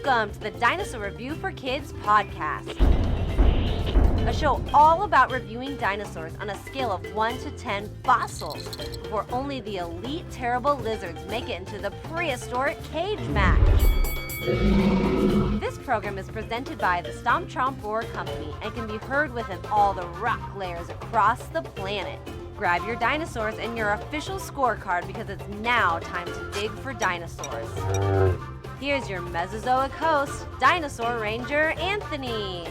Welcome to the Dinosaur Review for Kids podcast, a show all about reviewing dinosaurs on a scale of 1 to 10 fossils before only the elite terrible lizards make it into the Prehistoric Cage Match. This program is presented by the Stomp Chomp Roar Company and can be heard within all the rock layers across the planet. Grab your dinosaurs and your official scorecard because it's now time to dig for dinosaurs. Here's your Mesozoic host, Dinosaur Ranger Anthony.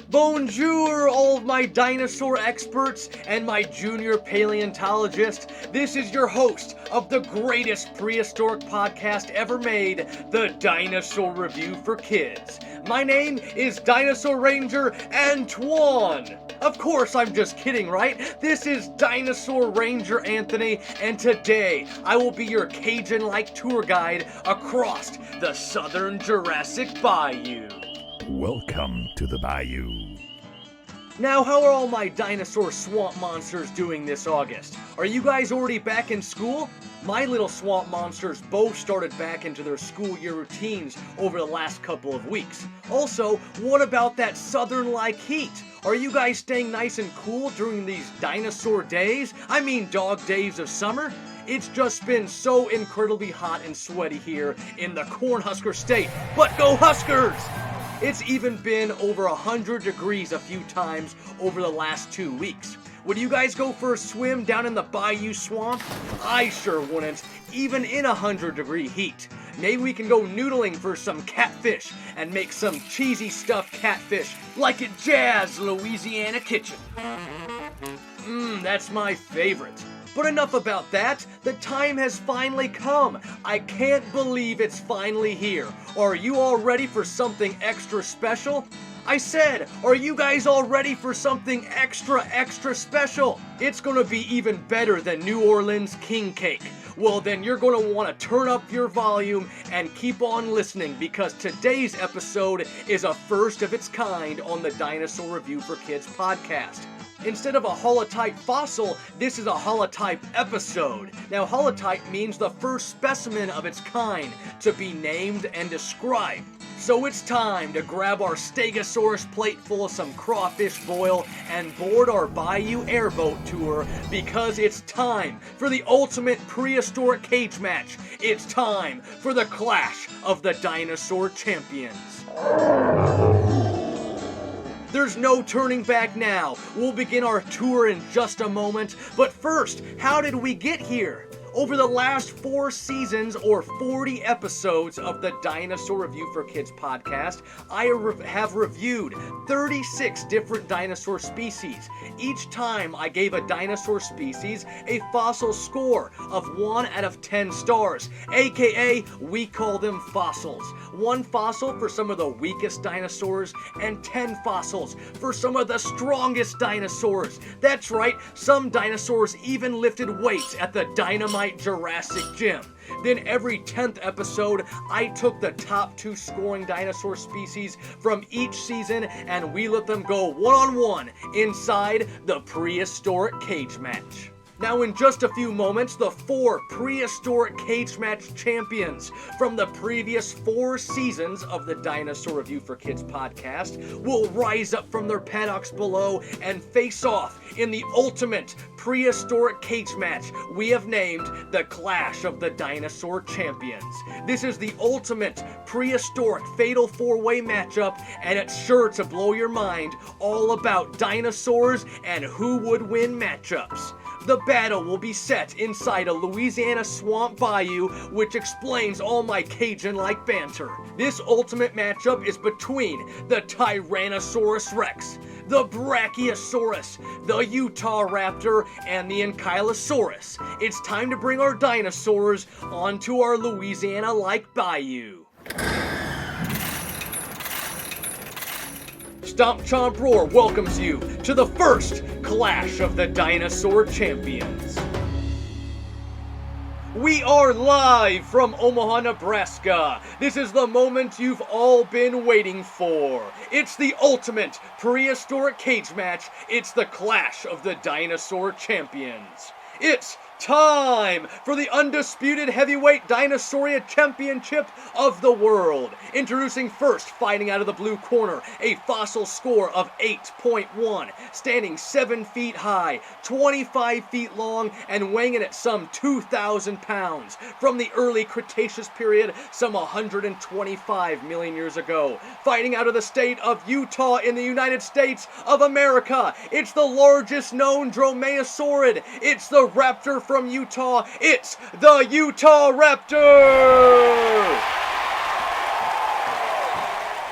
Bonjour, all of my dinosaur experts and my junior paleontologist. This is your host of the greatest prehistoric podcast ever made, the Dinosaur Review for Kids. My name is Dinosaur Ranger Antoine. Of course, I'm just kidding, right? This is Dinosaur Ranger Anthony, and today I will be your Cajun-like tour guide across the southern Jurassic Bayou. Welcome to the Bayou. Now, how are all my dinosaur swamp monsters doing this August? Are you guys already back in school? My little swamp monsters both started back into their school year routines over the last couple of weeks. Also, what about that southern-like heat? Are you guys staying nice and cool during these dinosaur days? I mean dog days of summer? It's just been so incredibly hot and sweaty here in the Cornhusker State. But go Huskers! It's even been over 100 degrees a few times over the last 2 weeks. Would you guys go for a swim down in the Bayou Swamp? I sure wouldn't, even in 100-degree heat. Maybe we can go noodling for some catfish and make some cheesy stuffed catfish like at Jazz Louisiana Kitchen. That's my favorite. But enough about that. The time has finally come. I can't believe it's finally here. Are you all ready for something extra special? I said, are you guys all ready for something extra special? It's gonna be even better than New Orleans king cake. Well, then you're going to want to turn up your volume and keep on listening because today's episode is a first of its kind on the Dinosaur Review for Kids podcast. Instead of a holotype fossil, this is a holotype episode. Now, holotype means the first specimen of its kind to be named and described. So it's time to grab our Stegosaurus plate full of some crawfish boil and board our Bayou airboat tour because it's time for the ultimate prehistoric cage match. It's time for the clash of the Dinosaur Champions. There's no turning back now. We'll begin our tour in just a moment. But first, how did we get here? Over the last 4 seasons or 40 episodes of the Dinosaur Review for Kids podcast, I have reviewed 36 different dinosaur species. Each time I gave a dinosaur species a fossil score of 1 out of 10 stars, aka we call them fossils. 1 fossil for some of the weakest dinosaurs and 10 fossils for some of the strongest dinosaurs. That's right, some dinosaurs even lifted weights at the Dynamite Jurassic Gym. Then every 10th episode, I took the top 2 scoring dinosaur species from each season and we let them go one-on-one inside the Prehistoric Cage Match. Now in just a few moments, the 4 Prehistoric Cage Match champions from the previous 4 seasons of the Dinosaur Review for Kids podcast will rise up from their paddocks below and face off in the ultimate Prehistoric Cage Match we have named the Clash of the Dinosaur Champions. This is the ultimate prehistoric fatal 4-way matchup and it's sure to blow your mind all about dinosaurs and who would win matchups. The battle will be set inside a Louisiana swamp bayou, which explains all my Cajun-like banter. This ultimate matchup is between the Tyrannosaurus Rex, the Brachiosaurus, the Utah Raptor, and the Ankylosaurus. It's time to bring our dinosaurs onto our Louisiana-like bayou. Stomp Chomp Roar welcomes you to the first Clash of the Dinosaur Champions. We are live from Omaha, Nebraska. This is the moment you've all been waiting for. It's the ultimate prehistoric cage match. It's the Clash of the Dinosaur Champions. It's Time for the Undisputed Heavyweight Dinosauria Championship of the world. Introducing first, fighting out of the blue corner, a fossil score of 8.1, standing 7 feet high, 25 feet long, and weighing in at some 2,000 pounds. From the early Cretaceous period, some 125 million years ago. Fighting out of the state of Utah in the United States of America, it's the largest known dromaeosaurid. It's the raptor from Utah. It's the Utah Raptor!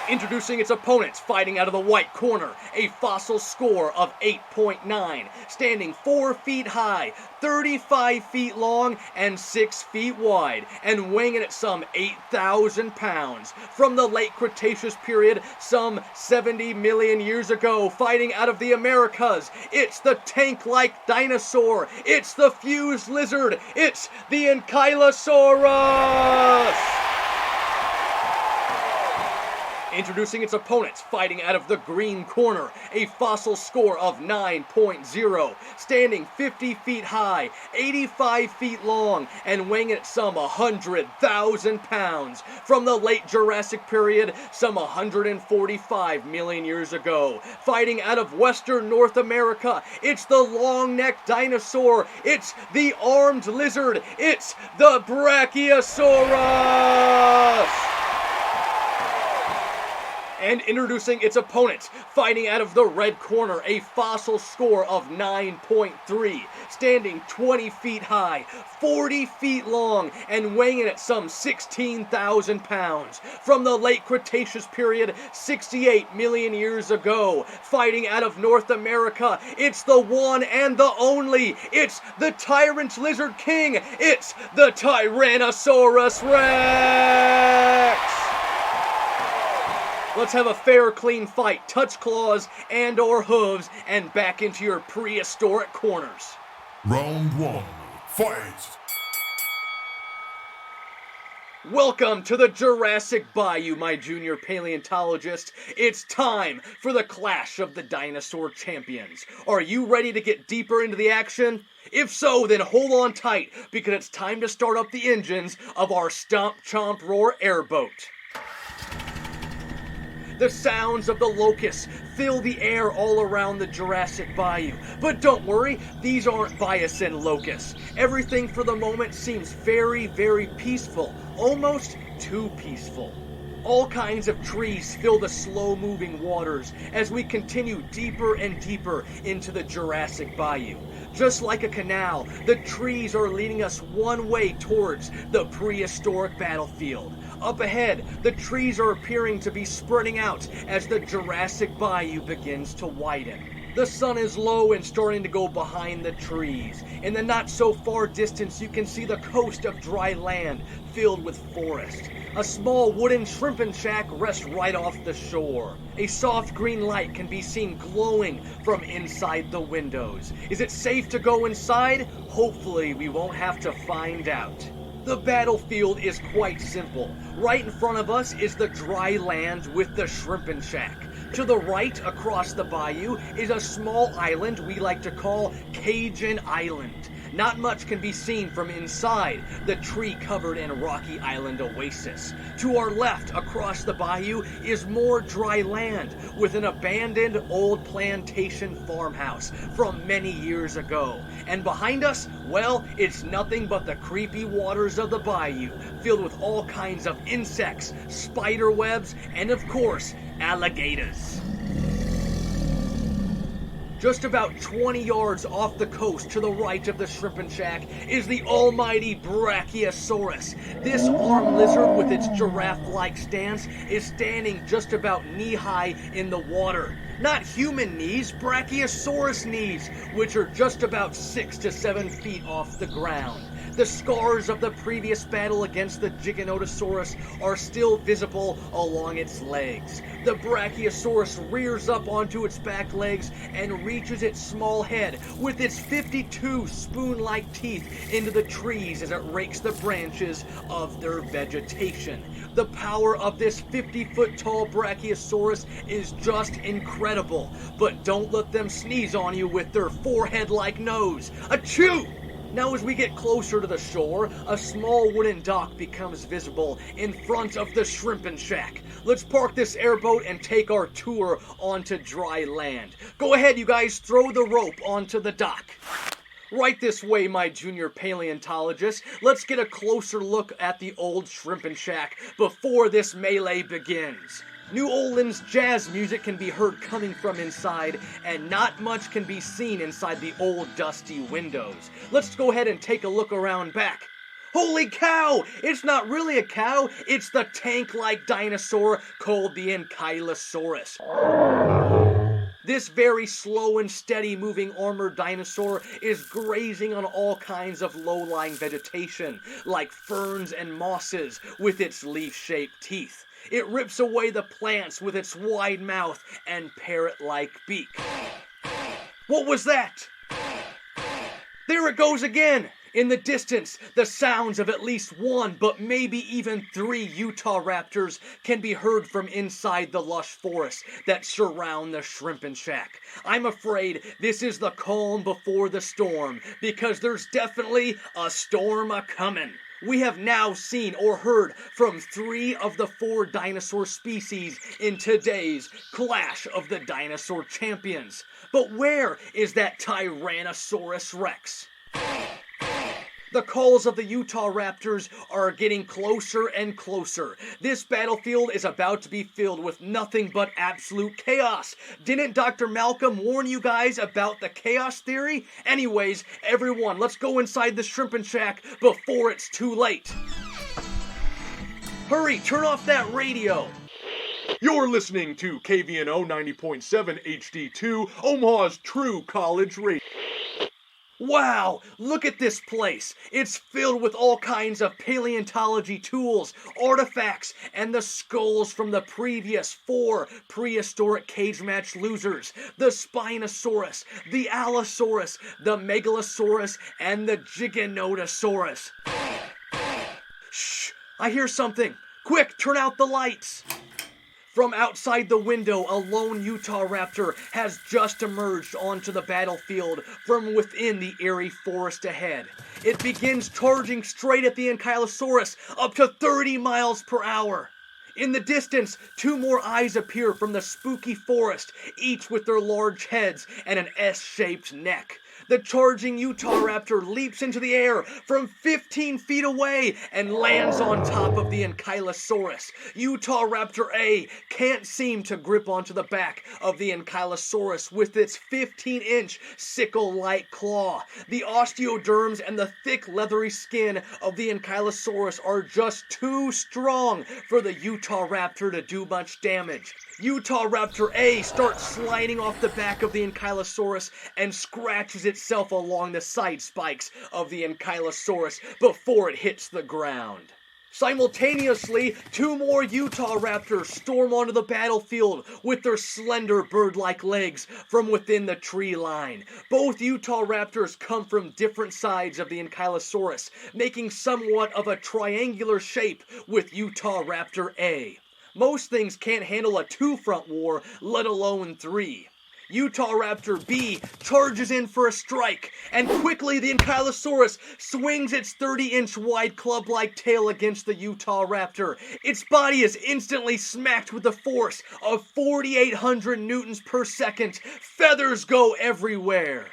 Introducing its opponents, fighting out of the white corner, a fossil score of 8.9, standing 4 feet high, 35 feet long, and 6 feet wide, and weighing in at some 8,000 pounds. From the late Cretaceous period, some 70 million years ago, fighting out of the Americas, it's the tank-like dinosaur, it's the fused lizard, it's the Ankylosaurus! Introducing its opponents, fighting out of the green corner, a fossil score of 9.0, standing 50 feet high, 85 feet long, and weighing at some 100,000 pounds. From the late Jurassic period, some 145 million years ago. Fighting out of western North America, it's the long-necked dinosaur, it's the armed lizard, it's the Brachiosaurus! And introducing its opponents, fighting out of the red corner, a fossil score of 9.3, standing 20 feet high, 40 feet long, and weighing in at some 16,000 pounds. From the late Cretaceous period, 68 million years ago, fighting out of North America, it's the one and the only, it's the Tyrant Lizard King, it's the Tyrannosaurus Rex! Let's have a fair, clean fight. Touch claws and or hooves and back into your prehistoric corners. Round 1, fight! Welcome to the Jurassic Bayou, my junior paleontologist. It's time for the clash of the Dinosaur Champions. Are you ready to get deeper into the action? If so, then hold on tight, because it's time to start up the engines of our Stomp Chomp Roar airboat. The sounds of the locusts fill the air all around the Jurassic Bayou. But don't worry, these aren't bison locusts. Everything for the moment seems very, very peaceful. Almost too peaceful. All kinds of trees fill the slow-moving waters as we continue deeper and deeper into the Jurassic Bayou. Just like a canal, the trees are leading us one way towards the prehistoric battlefield. Up ahead, the trees are appearing to be spreading out as the Jurassic Bayou begins to widen. The sun is low and starting to go behind the trees. In the not-so-far distance, you can see the coast of dry land filled with forest. A small wooden shrimping shack rests right off the shore. A soft green light can be seen glowing from inside the windows. Is it safe to go inside? Hopefully, we won't have to find out. The battlefield is quite simple. Right in front of us is the dry land with the shrimping shack. To the right, across the bayou, is a small island we like to call Cajun Island. Not much can be seen from inside the tree-covered and rocky island oasis. To our left, across the bayou, is more dry land with an abandoned old plantation farmhouse from many years ago. And behind us, well, it's nothing but the creepy waters of the bayou, filled with all kinds of insects, spider webs, and of course, alligators. Just about 20 yards off the coast to the right of the shrimping shack is the almighty Brachiosaurus. This armed lizard with its giraffe-like stance is standing just about knee-high in the water. Not human knees, Brachiosaurus knees, which are just about 6 to 7 feet off the ground. The scars of the previous battle against the Giganotosaurus are still visible along its legs. The Brachiosaurus rears up onto its back legs and reaches its small head with its 52 spoon-like teeth into the trees as it rakes the branches of their vegetation. The power of this 50-foot-tall Brachiosaurus is just incredible, but don't let them sneeze on you with their forehead-like nose. Achoo! Now as we get closer to the shore, a small wooden dock becomes visible in front of the shrimping shack. Let's park this airboat and take our tour onto dry land. Go ahead, you guys, throw the rope onto the dock. Right this way, my junior paleontologist. Let's get a closer look at the old shrimping shack before this melee begins. New Orleans jazz music can be heard coming from inside, and not much can be seen inside the old dusty windows. Let's go ahead and take a look around back. Holy cow! It's not really a cow, it's the tank-like dinosaur called the Ankylosaurus. This very slow and steady moving armored dinosaur is grazing on all kinds of low-lying vegetation, like ferns and mosses with its leaf-shaped teeth. It rips away the plants with its wide mouth and parrot-like beak. What was that? There it goes again! In the distance, the sounds of at least one, but maybe even 3 Utah raptors can be heard from inside the lush forests that surround the shrimping shack. I'm afraid this is the calm before the storm, because there's definitely a storm a-comin'. We have now seen or heard from 3 of the 4 dinosaur species in today's Clash of the Dinosaur Champions. But where is that Tyrannosaurus Rex? The calls of the Utah Raptors are getting closer and closer. This battlefield is about to be filled with nothing but absolute chaos. Didn't Dr. Malcolm warn you guys about the chaos theory? Anyways, everyone, let's go inside the shrimping shack before it's too late. Hurry, turn off that radio. You're listening to KVNO 90.7 HD2, Omaha's true college radio. Wow, look at this place. It's filled with all kinds of paleontology tools, artifacts, and the skulls from the previous 4 Prehistoric Cage Match losers. The Spinosaurus, the Allosaurus, the Megalosaurus, and the Giganotosaurus. Shh, I hear something. Quick, turn out the lights. From outside the window, a lone Utah raptor has just emerged onto the battlefield from within the eerie forest ahead. It begins charging straight at the Ankylosaurus, up to 30 miles per hour. In the distance, 2 more eyes appear from the spooky forest, each with their large heads and an S-shaped neck. The charging Utah raptor leaps into the air from 15 feet away and lands on top of the Ankylosaurus. Utah Raptor A can't seem to grip onto the back of the Ankylosaurus with its 15-inch sickle-like claw. The osteoderms and the thick leathery skin of the Ankylosaurus are just too strong for the Utah Raptor to do much damage. Utah Raptor A starts sliding off the back of the Ankylosaurus and scratches itself along the side spikes of the Ankylosaurus before it hits the ground. Simultaneously, 2 more Utah Raptors storm onto the battlefield with their slender bird-like legs from within the tree line. Both Utah Raptors come from different sides of the Ankylosaurus, making somewhat of a triangular shape with Utah Raptor A. Most things can't handle a 2-front war, let alone 3. Utah Raptor B charges in for a strike, and quickly the Ankylosaurus swings its 30-inch wide club-like tail against the Utah Raptor. Its body is instantly smacked with the force of 4,800 newtons per second. Feathers go everywhere.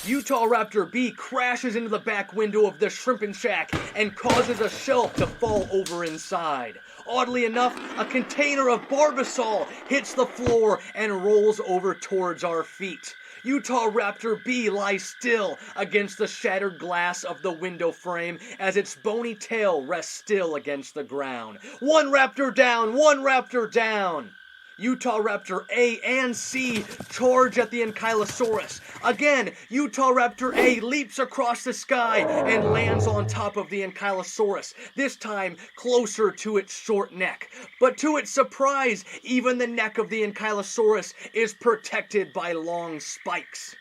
Utah Raptor B crashes into the back window of the shrimping shack and causes a shelf to fall over inside. Oddly enough, a container of Barbasol hits the floor and rolls over towards our feet. Utah Raptor B lies still against the shattered glass of the window frame as its bony tail rests still against the ground. One raptor down! One raptor down! Utah Raptor A and C charge at the Ankylosaurus. Again, Utah Raptor A leaps across the sky and lands on top of the Ankylosaurus, this time closer to its short neck. But to its surprise, even the neck of the Ankylosaurus is protected by long spikes.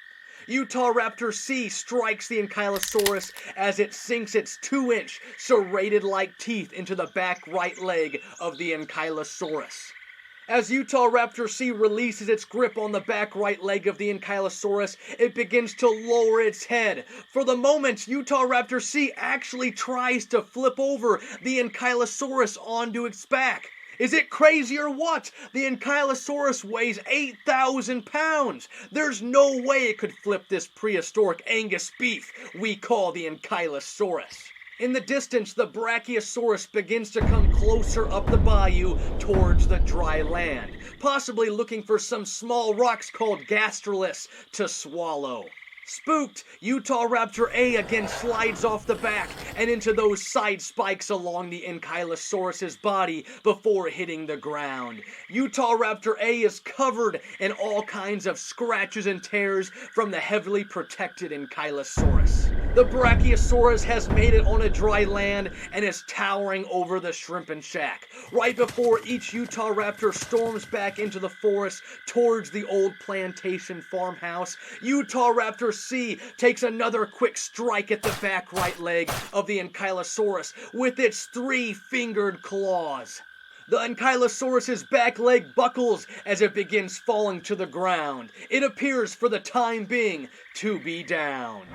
Utah Raptor C strikes the Ankylosaurus as it sinks its 2-inch serrated-like teeth into the back right leg of the Ankylosaurus. As Utahraptor C releases its grip on the back right leg of the Ankylosaurus, it begins to lower its head. For the moment, Utahraptor C actually tries to flip over the Ankylosaurus onto its back. Is it crazy or what? The Ankylosaurus weighs 8,000 pounds. There's no way it could flip this prehistoric Angus beef we call the Ankylosaurus. In the distance, the Brachiosaurus begins to come closer up the bayou towards the dry land, possibly looking for some small rocks called gastroliths to swallow. Spooked, Utahraptor A again slides off the back and into those side spikes along the Ankylosaurus's body before hitting the ground. Utahraptor A is covered in all kinds of scratches and tears from the heavily protected Ankylosaurus. The Brachiosaurus has made it on a dry land and is towering over the shrimping shack. Right before each Utahraptor storms back into the forest towards the old plantation farmhouse, Utahraptor C takes another quick strike at the back right leg of the Ankylosaurus with its 3-fingered claws. The Ankylosaurus's back leg buckles as it begins falling to the ground. It appears for the time being to be down.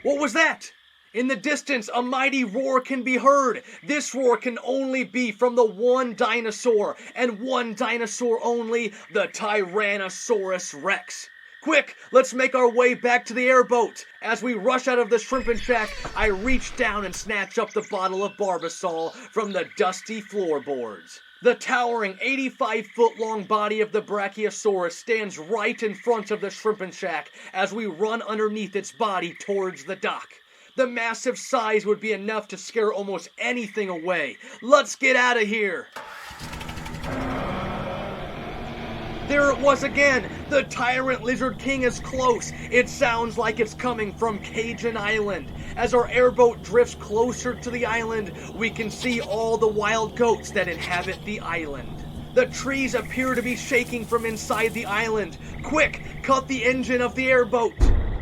What was that? In the distance, a mighty roar can be heard. This roar can only be from the one dinosaur, and one dinosaur only, the Tyrannosaurus Rex. Quick, let's make our way back to the airboat. As we rush out of the shrimping shack, I reach down and snatch up the bottle of Barbasol from the dusty floorboards. The towering 85-foot-long body of the Brachiosaurus stands right in front of the shrimping shack as we run underneath its body towards the dock. The massive size would be enough to scare almost anything away. Let's get out of here! There it was again! The Tyrant Lizard King is close. It sounds like it's coming from Cajun Island. As our airboat drifts closer to the island, we can see all the wild goats that inhabit the island. The trees appear to be shaking from inside the island. Quick, cut the engine of the airboat!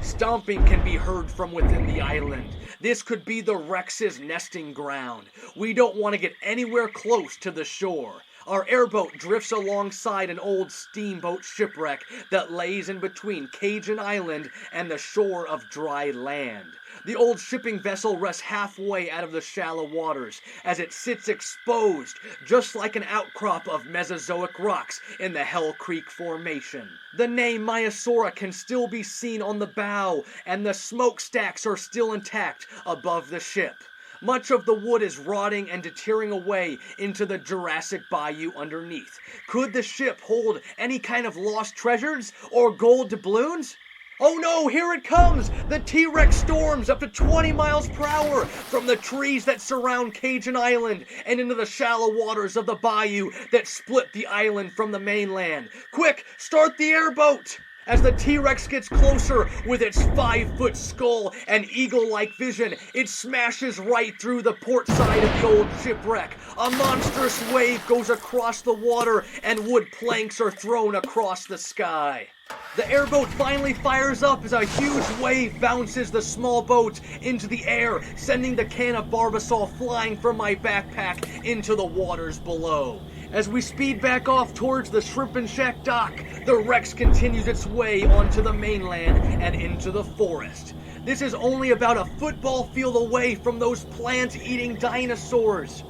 Stomping can be heard from within the island. This could be the Rex's nesting ground. We don't want to get anywhere close to the shore. Our airboat drifts alongside an old steamboat shipwreck that lays in between Cajun Island and the shore of dry land. The old shipping vessel rests halfway out of the shallow waters as it sits exposed, just like an outcrop of Mesozoic rocks in the Hell Creek Formation. The name Maiasaura can still be seen on the bow, and the smokestacks are still intact above the ship. Much of the wood is rotting and deteriorating away into the Jurassic Bayou underneath. Could the ship hold any kind of lost treasures or gold doubloons? Oh no, here it comes! The T-Rex storms up to 20 miles per hour from the trees that surround Cajun Island and into the shallow waters of the bayou that split the island from the mainland. Quick, start the airboat! As the T-Rex gets closer with its 5-foot skull and eagle-like vision, it smashes right through the port side of the old shipwreck. A monstrous wave goes across the water and wood planks are thrown across the sky. The airboat finally fires up as a huge wave bounces the small boat into the air, sending the can of Barbasol flying from my backpack into the waters below. As we speed back off towards the Shrimpin' Shack dock, the Rex continues its way onto the mainland and into the forest. This is only about a football field away from those plant-eating dinosaurs.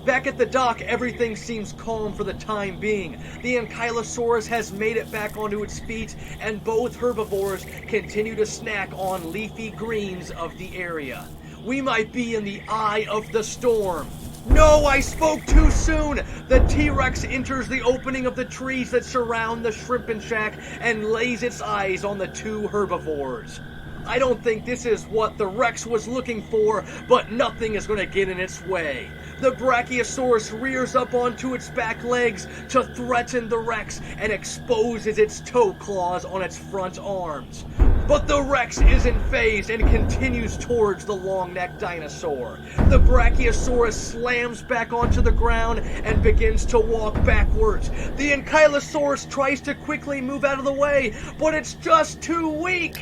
Back at the dock, everything seems calm for the time being. The Ankylosaurus has made it back onto its feet, and both herbivores continue to snack on leafy greens of the area. We might be in the eye of the storm. No, I spoke too soon! The T-Rex enters the opening of the trees that surround the Shrimpin' Shack and lays its eyes on the two herbivores. I don't think this is what the Rex was looking for, but nothing is going to get in its way. The Brachiosaurus rears up onto its back legs to threaten the Rex and exposes its toe claws on its front arms. But the Rex isn't fazed and continues towards the long-necked dinosaur. The Brachiosaurus slams back onto the ground and begins to walk backwards. The Ankylosaurus tries to quickly move out of the way, but it's just too weak.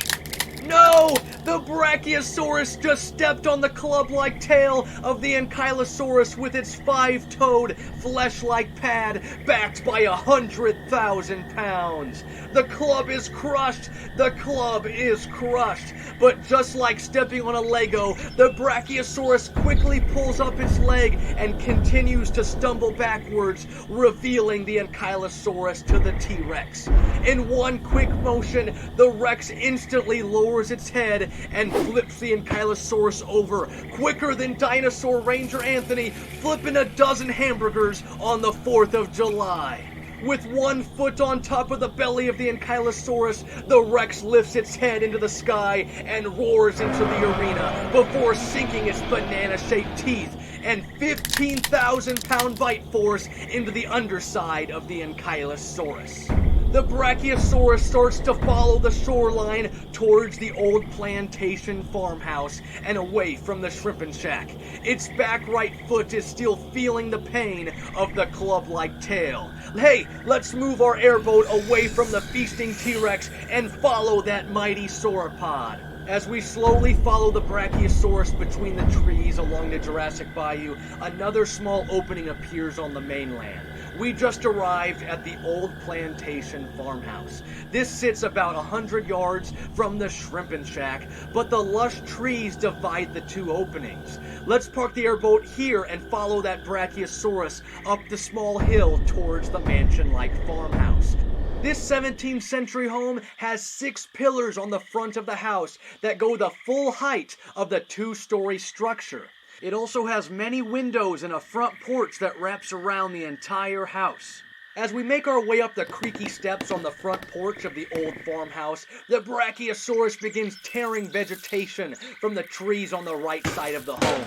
No! The Brachiosaurus just stepped on the club-like tail of the Ankylosaurus with its 5-toed, flesh-like pad backed by 100,000 pounds. The club is crushed. The club is crushed. But just like stepping on a Lego, the Brachiosaurus quickly pulls up its leg and continues to stumble backwards, revealing the Ankylosaurus to the T-Rex. In one quick motion, the Rex instantly lowers its head and flips the Ankylosaurus over, quicker than Dinosaur Ranger Anthony flipping a dozen hamburgers on the 4th of July. With one foot on top of the belly of the Ankylosaurus, the Rex lifts its head into the sky and roars into the arena before sinking its banana-shaped teeth and 15,000-pound bite force into the underside of the Ankylosaurus. The Brachiosaurus starts to follow the shoreline towards the old plantation farmhouse and away from the shrimping shack. Its back right foot is still feeling the pain of the club-like tail. Hey, let's move our airboat away from the feasting T-Rex and follow that mighty sauropod. As we slowly follow the Brachiosaurus between the trees along the Jurassic Bayou, another small opening appears on the mainland. We just arrived at the old plantation farmhouse. This sits about 100 yards from the shrimping shack, but the lush trees divide the two openings. Let's park the airboat here and follow that Brachiosaurus up the small hill towards the mansion-like farmhouse. This 17th century home has 6 pillars on the front of the house that go the full height of the 2-story structure. It also has many windows and a front porch that wraps around the entire house. As we make our way up the creaky steps on the front porch of the old farmhouse, the Brachiosaurus begins tearing vegetation from the trees on the right side of the home.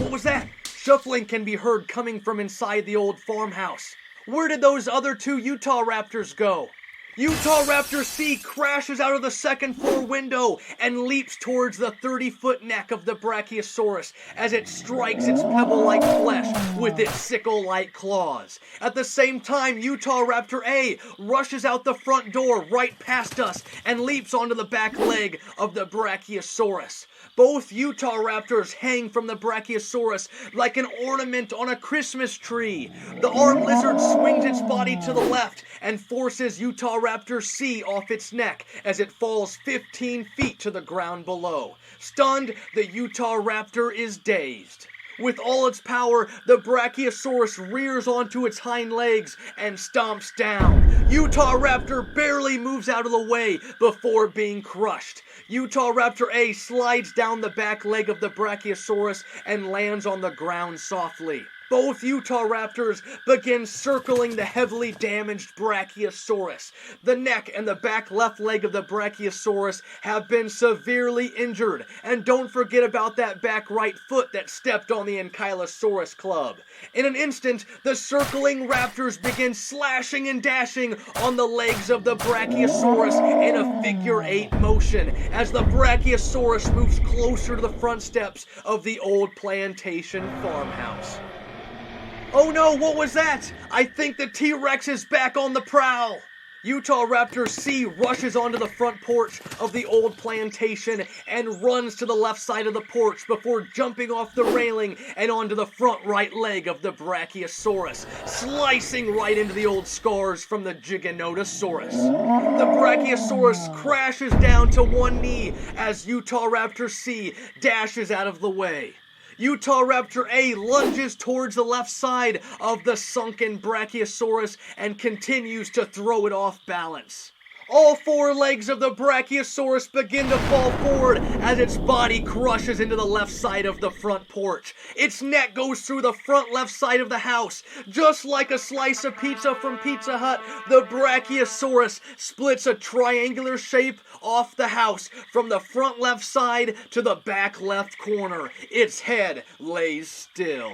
What was that? Shuffling can be heard coming from inside the old farmhouse. Where did those other 2 Utah Raptors go? Utahraptor C crashes out of the 2nd floor window and leaps towards the 30-foot neck of the Brachiosaurus as it strikes its pebble-like flesh with its sickle-like claws. At the same time, Utahraptor A rushes out the front door right past us and leaps onto the back leg of the Brachiosaurus. Both Utahraptors hang from the Brachiosaurus like an ornament on a Christmas tree. The armed lizard swings its body to the left and forces Utahraptor C off its neck as it falls 15 feet to the ground below. Stunned, the Utahraptor is dazed. With all its power, the Brachiosaurus rears onto its hind legs and stomps down. Utahraptor barely moves out of the way before being crushed. Utahraptor A slides down the back leg of the Brachiosaurus and lands on the ground softly. Both Utahraptors begin circling the heavily damaged Brachiosaurus. The neck and the back left leg of the Brachiosaurus have been severely injured. And don't forget about that back right foot that stepped on the Ankylosaurus club. In an instant, the circling raptors begin slashing and dashing on the legs of the Brachiosaurus in a figure 8 motion as the Brachiosaurus moves closer to the front steps of the old plantation farmhouse. Oh no, what was that? I think the T-Rex is back on the prowl. Utahraptor C rushes onto the front porch of the old plantation and runs to the left side of the porch before jumping off the railing and onto the front right leg of the Brachiosaurus, slicing right into the old scars from the Giganotosaurus. The Brachiosaurus crashes down to one knee as Utahraptor C dashes out of the way. Utahraptor A lunges towards the left side of the sunken Brachiosaurus and continues to throw it off balance. All 4 legs of the Brachiosaurus begin to fall forward as its body crushes into the left side of the front porch. Its neck goes through the front left side of the house. Just like a slice of pizza from Pizza Hut, the Brachiosaurus splits a triangular shape off the house from the front left side to the back left corner. Its head lays still.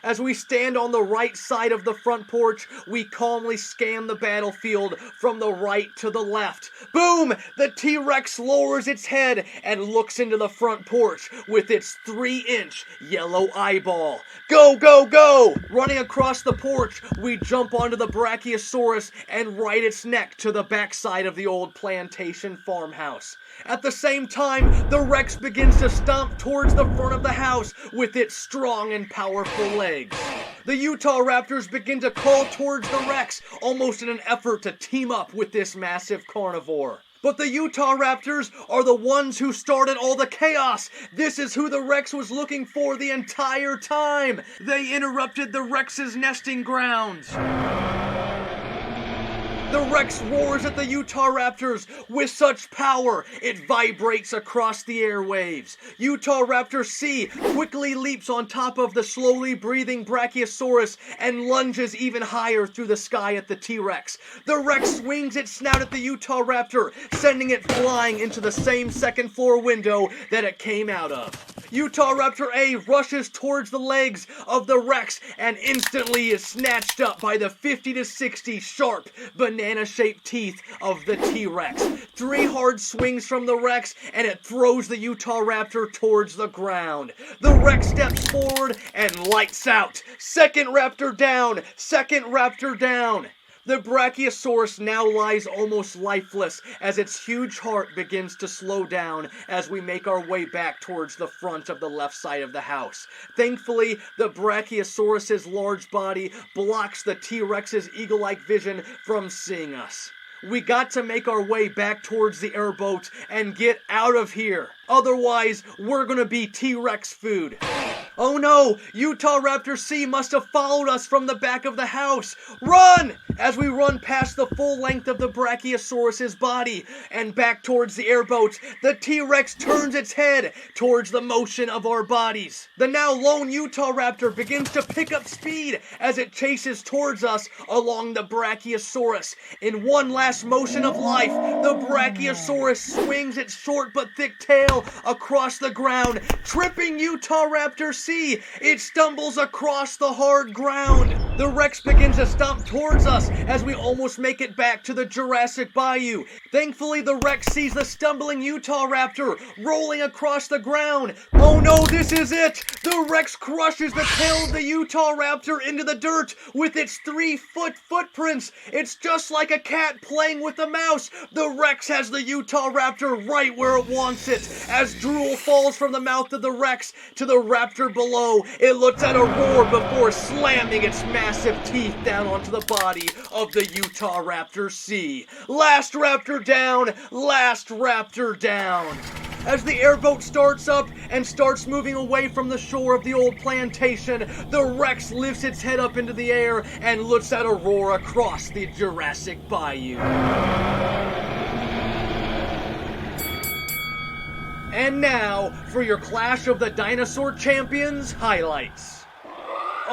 As we stand on the right side of the front porch, we calmly scan the battlefield from the right to the left. Boom! The T-Rex lowers its head and looks into the front porch with its 3-inch yellow eyeball. Go, go, go! Running across the porch, we jump onto the Brachiosaurus and ride its neck to the backside of the old plantation farmhouse. At the same time, the Rex begins to stomp towards the front of the house with its strong and powerful legs. The Utah Raptors begin to call towards the Rex, almost in an effort to team up with this massive carnivore. But the Utah Raptors are the ones who started all the chaos. This is who the Rex was looking for the entire time. They interrupted the Rex's nesting grounds. The Rex roars at the Utah Raptors with such power, it vibrates across the airwaves. Utah Raptor C quickly leaps on top of the slowly breathing Brachiosaurus and lunges even higher through the sky at the T-Rex. The Rex swings its snout at the Utah Raptor, sending it flying into the same second floor window that it came out of. Utah Raptor A rushes towards the legs of the Rex and instantly is snatched up by the 50 to 60 sharp banana-shaped teeth of the T-Rex. 3 hard swings from the Rex and it throws the Utah Raptor towards the ground. The Rex steps forward and lights out. Second Raptor down. Second Raptor down. The Brachiosaurus now lies almost lifeless as its huge heart begins to slow down as we make our way back towards the front of the left side of the house. Thankfully, the Brachiosaurus's large body blocks the T-Rex's eagle-like vision from seeing us. We got to make our way back towards the airboat and get out of here. Otherwise, we're gonna be T-Rex food. Oh no! Utah Raptor C must have followed us from the back of the house. Run! As we run past the full length of the Brachiosaurus's body and back towards the airboat, the T-Rex turns its head towards the motion of our bodies. The now lone Utah Raptor begins to pick up speed as it chases towards us along the Brachiosaurus. In one last motion of life, the Brachiosaurus swings its short but thick tail across the ground, tripping Utah Raptor C. It stumbles across the hard ground. The Rex begins to stomp towards us as we almost make it back to the Jurassic Bayou. Thankfully, the Rex sees the stumbling Utah Raptor rolling across the ground. Oh no, this is it! The Rex crushes the tail of the Utah Raptor into the dirt with its 3-foot footprints. It's just like a cat playing with a mouse. The Rex has the Utah Raptor right where it wants it. As drool falls from the mouth of the Rex to the Raptor below, it lets out a roar before slamming its massive teeth down onto the body of the Utah Raptor C. Last Raptor down! Last Raptor down! As the airboat starts up and starts moving away from the shore of the old plantation, the Rex lifts its head up into the air and lets out a roar across the Jurassic Bayou. And now, for your Clash of the Dinosaur Champions highlights.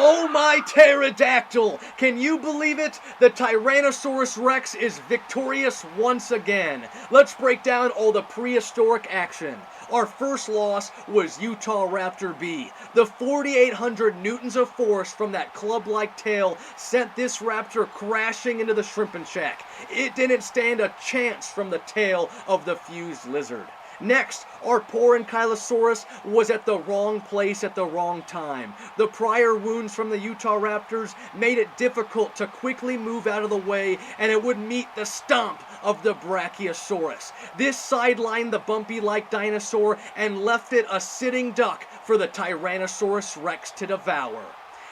Oh my pterodactyl! Can you believe it? The Tyrannosaurus Rex is victorious once again. Let's break down all the prehistoric action. Our first loss was Utah Raptor B. The 4,800 newtons of force from that club-like tail sent this raptor crashing into the shrimping shack. It didn't stand a chance from the tail of the fused lizard. Next, our poor Ankylosaurus was at the wrong place at the wrong time. The prior wounds from the Utah Raptors made it difficult to quickly move out of the way, and it would meet the stomp of the Brachiosaurus. This sidelined the bumpy-like dinosaur and left it a sitting duck for the Tyrannosaurus Rex to devour.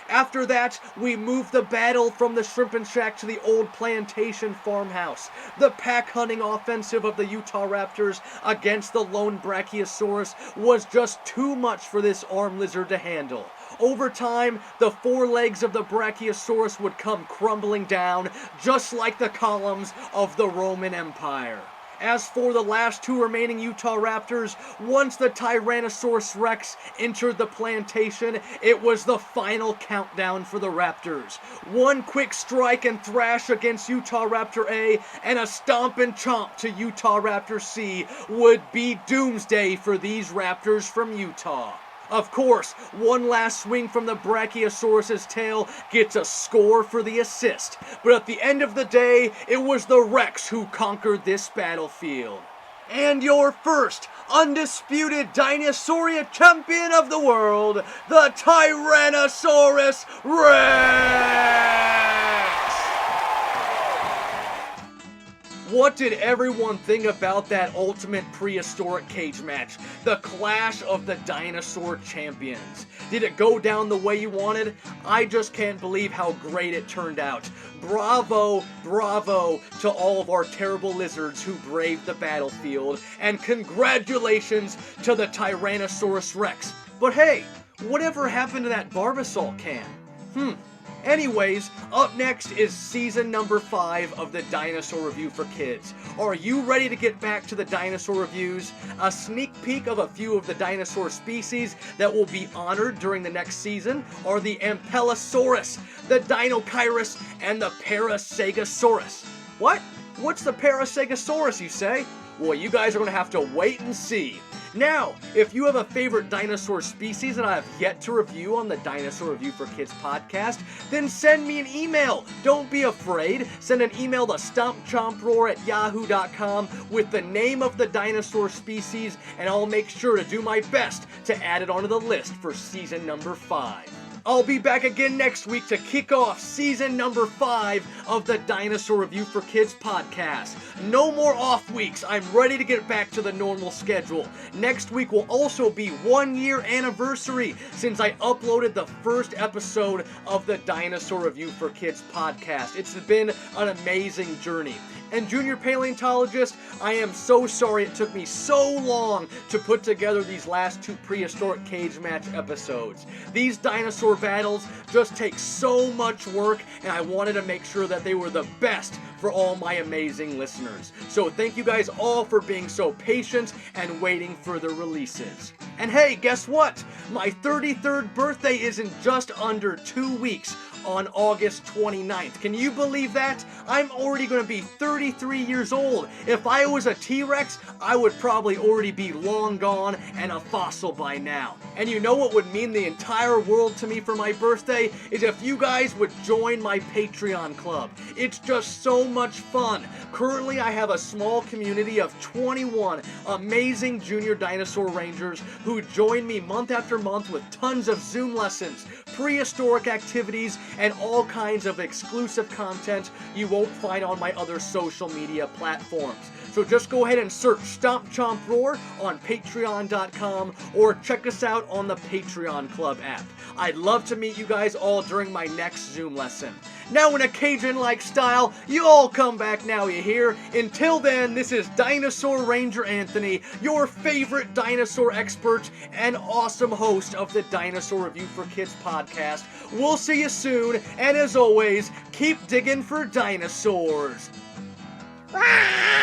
After that, we moved the battle from the shrimping shack to the old plantation farmhouse. The pack-hunting offensive of the Utah Raptors against the lone Brachiosaurus was just too much for this arm lizard to handle. Over time, the forelegs of the Brachiosaurus would come crumbling down, just like the columns of the Roman Empire. As for the last 2 remaining Utah Raptors, once the Tyrannosaurus Rex entered the plantation, it was the final countdown for the Raptors. One quick strike and thrash against Utah Raptor A and a stomp and chomp to Utah Raptor C would be doomsday for these Raptors from Utah. Of course, one last swing from the Brachiosaurus's tail gets a score for the assist. But at the end of the day, it was the Rex who conquered this battlefield. And your first undisputed Dinosauria Champion of the world, the Tyrannosaurus Rex! What did everyone think about that ultimate prehistoric cage match? The clash of the Dinosaur Champions. Did it go down the way you wanted? I just can't believe how great it turned out. Bravo, bravo to all of our terrible lizards who braved the battlefield, and congratulations to the Tyrannosaurus Rex. But hey, whatever happened to that Barbasol can? Anyways, up next is season number 5 of the Dinosaur Review for Kids. Are you ready to get back to the dinosaur reviews? A sneak peek of a few of the dinosaur species that will be honored during the next season are the Ankylosaurus, the Dinochirus, and the Parasagosaurus. What? What's the Parasagosaurus, you say? Well, you guys are going to have to wait and see. Now, if you have a favorite dinosaur species that I have yet to review on the Dinosaur Review for Kids podcast, then send me an email. Don't be afraid. Send an email to stompchomproar@yahoo.com with the name of the dinosaur species, and I'll make sure to do my best to add it onto the list for season number 5. I'll be back again next week to kick off season number 5 of the Dinosaur Review for Kids podcast. No more off weeks. I'm ready to get back to the normal schedule. Next week will also be 1 year anniversary since I uploaded the first episode of the Dinosaur Review for Kids podcast. It's been an amazing journey. And Junior Paleontologist, I am so sorry it took me so long to put together these last 2 Prehistoric Cage Match episodes. These dinosaur battles just take so much work, and I wanted to make sure that they were the best for all my amazing listeners. So thank you guys all for being so patient and waiting for the releases. And hey, guess what? My 33rd birthday is in just under 2 weeks, on August 29th. Can you believe that? I'm already going to be 33 years old. If I was a T-Rex, I would probably already be long gone and a fossil by now. And you know what would mean the entire world to me for my birthday? Is if you guys would join my Patreon club. It's just so much fun. Currently, I have a small community of 21 amazing junior dinosaur rangers who join me month after month with tons of Zoom lessons, prehistoric activities, and all kinds of exclusive content you won't find on my other social media platforms. So just go ahead and search Stomp Chomp Roar on patreon.com or check us out on the Patreon Club app. I'd love to meet you guys all during my next Zoom lesson. Now in a Cajun-like style, you all come back now, you hear? Until then, this is Dinosaur Ranger Anthony, your favorite dinosaur expert and awesome host of the Dinosaur Review for Kids podcast. We'll see you soon, and as always, keep digging for dinosaurs. Rah!